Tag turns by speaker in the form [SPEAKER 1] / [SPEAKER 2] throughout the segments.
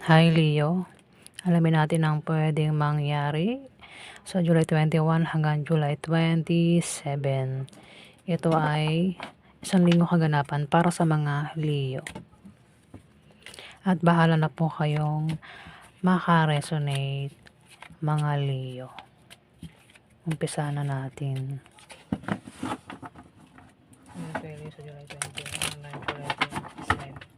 [SPEAKER 1] Hi Leo, alamin natin ang pwedeng mangyari sa July 21 hanggang July 27. Ito ay isang linggong kaganapan para sa mga Leo. At bahala na po kayong makaresonate mga Leo. Umpisa na natin. Sa July 21 hanggang July 27.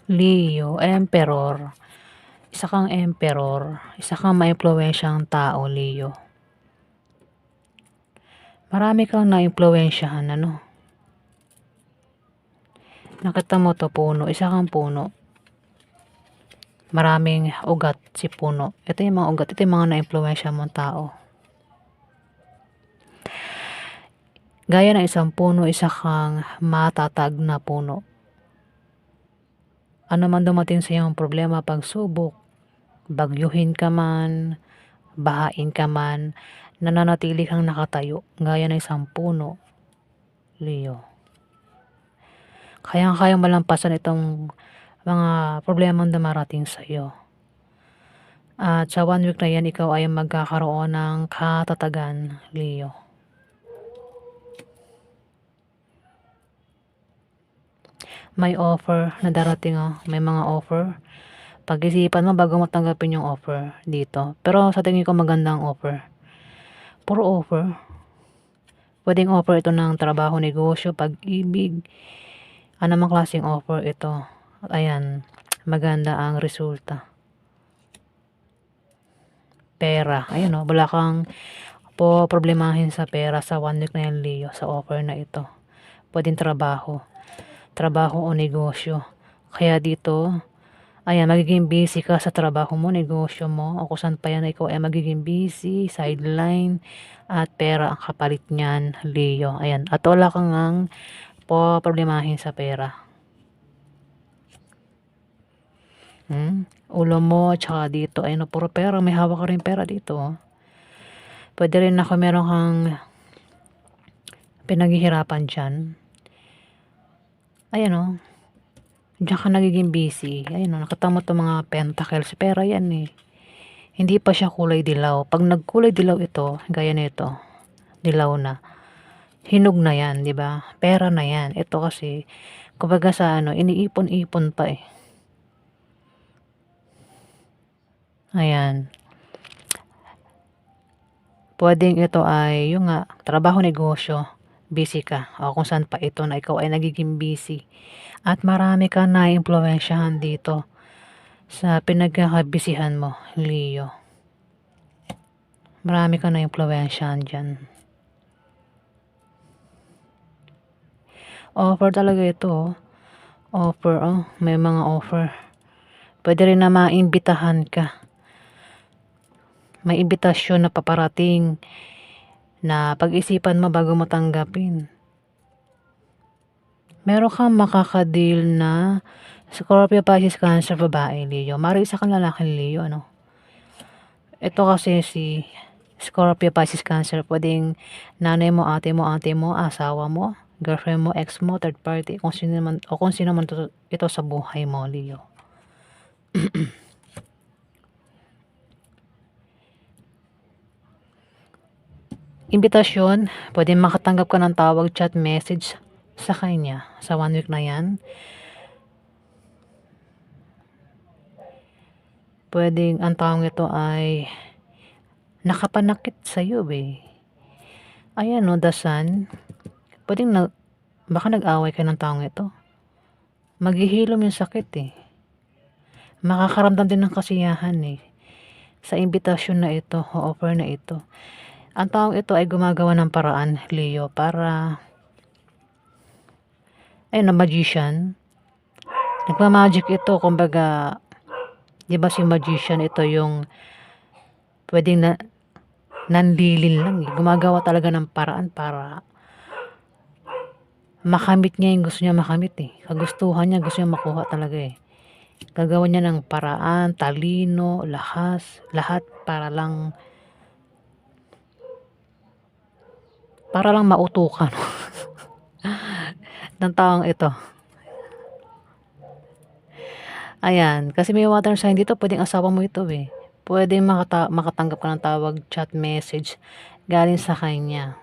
[SPEAKER 1] Leo, Emperor. Isa kang Emperor. Isa kang maimpluwensyahang tao, Leo. Marami kang naimpluwensyahan, ano? Nakita mo to puno. Isa kang puno. Maraming ugat si puno. Ito yung mga ugat. Ito yung mga naimpluwensyahan mong tao. Gaya ng isang puno, isa kang matatag na puno. Ano man dumating sa iyong problema, pagsubok, bagyuhin ka man, bahain ka man, nananatili kang nakatayo, gaya ng isang puno, Leo. Kayang-kayang malampasan itong mga problemang dumarating sa iyo. At sa 1 week na yan, ikaw ay magkakaroon ng katatagan, Leo. May offer na darating, may mga offer. Pag-isipan mo bago mo tanggapin yung offer dito. Pero sa tingin ko magandang offer. Puro offer. Pwedeng offer ito ng trabaho, negosyo, pag-ibig. Ano mang klaseng offer ito. Ayan, maganda ang resulta. Pera. Ayun wala kang problemahin sa pera sa 1 week na yan, Leo, sa offer na ito. Pwedeng trabaho. Trabaho o negosyo. Kaya dito, ayan, magiging busy ka sa trabaho mo, negosyo mo, o kung saan pa yan, ikaw ay magiging busy, sideline, at pera ang kapalit niyan, Leo. Ayan, at wala kang ang problemahin sa pera. Ulo mo, tsaka dito, ayun, puro pera, may hawak ka rin pera dito. Pwede rin ako meron kang pinaghihirapan dyan. Ayan diyan ka nagiging busy. Ayun nakita mo itong mga pentacles, pera yan Hindi pa siya kulay dilaw. Pag nagkulay dilaw ito, gaya nito, dilaw na, hinog na yan, di ba? Pera na yan. Ito kasi, kumbaga sa ano, iniipon-ipon pa eh. Ayan. Pwedeng ito ay yung nga, trabaho, negosyo, busy ka. O kung saan pa ito na ikaw ay nagiging busy. At marami ka na impluwensyahan dito sa pinagkakabisihan mo, Leo. Marami ka na impluwensyahan dyan. Offer talaga ito, oh. Offer, oh. May mga offer. Pwede rin na maimbitahan ka. May imbitasyon na paparating na pag-isipan mo bago mo tanggapin. Meron kang makakadeal na Scorpio, Pisces, Cancer, babae, Leo. Mari isa kang lalaki, Leo, ano? Ito kasi si Scorpio, Pisces, Cancer. Pwedeng nanay mo, ate mo, asawa mo, girlfriend mo, ex mo, third party, kung sino man, o kung sino man ito sa buhay mo, Leo. Imbitasyon, pwede makatanggap ka ng tawag, chat, message sa kanya sa 1 week na yan. Pwedeng ang taong ito ay nakapanakit sa iyo eh. Ayan no, the sun. Pwedeng baka nag-away ka ng taong ito. Maghihilom yung sakit eh. Makakaramdam din ng kasiyahan eh. Sa imbitasyon na ito, o offer na ito. Ang taong ito ay gumagawa ng paraan, Leo, para ayun na, magician. Nagmamagic ito, kumbaga, di ba si magician, ito yung pwedeng nanlilin lang eh. Gumagawa talaga ng paraan para makamit niya yung gusto niya makamit eh. Kagustuhan niya, gusto niya makuha talaga eh. Gagawa niya ng paraan, talino, lahat para lang mautukan ng taong ito. Ayan, kasi may water sign dito, pwedeng asawa mo ito eh. Pwedeng makatanggap ka ng tawag, chat, message galing sa kanya.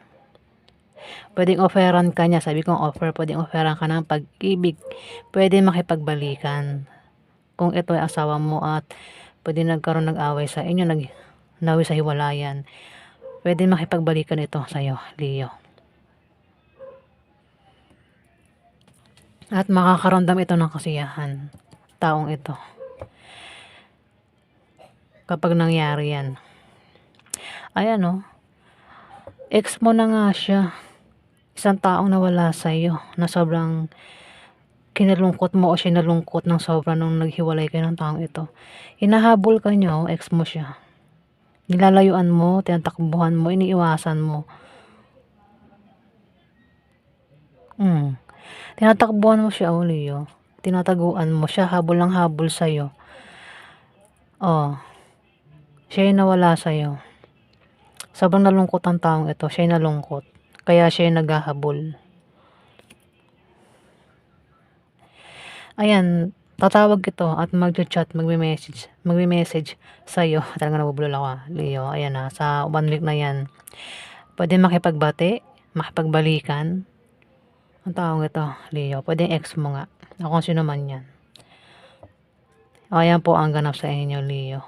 [SPEAKER 1] Pwedeng offeran ka niya, sabi kong offer, pwedeng offeran ka ng pag-ibig. Pwede makipagbalikan kung ito ay asawa mo at pwede nagkaroon ng-away sa inyo, nawi sa hiwalayan. Pwede makipagbalikan ito sa'yo, Leo. At makakaramdam ito ng kasiyahan, taong ito. Kapag nangyari yan. Ayan o. Ex mo na nga siya. Isang taong nawala sa'yo na sobrang kinalungkot mo o siya nalungkot ng sobra nung naghiwalay kayo ng taong ito. Hinahabol ka niya, ex mo siya. Nilalayuan mo, tinatakbuhan mo, iniiwasan mo. Tinatakbuhan mo siya, Leo. Tinataguan mo siya, habol ng habol sa'yo. Siya yung nawala sa'yo. Sobrang nalungkot ang taong ito. Siya yung nalungkot. Kaya siya yung naghahabol. Ayan, tatawag ito at mag-chat, magme-message sa'yo. Talaga nabubulol ako, Leo. Ayan na, sa 1 week na yan. Pwede makipagbati, makipagbalikan. Ang taong ito, Leo. Pwede ex mo nga. O kung sino man yan. Ayan po ang ganap sa inyo, Leo.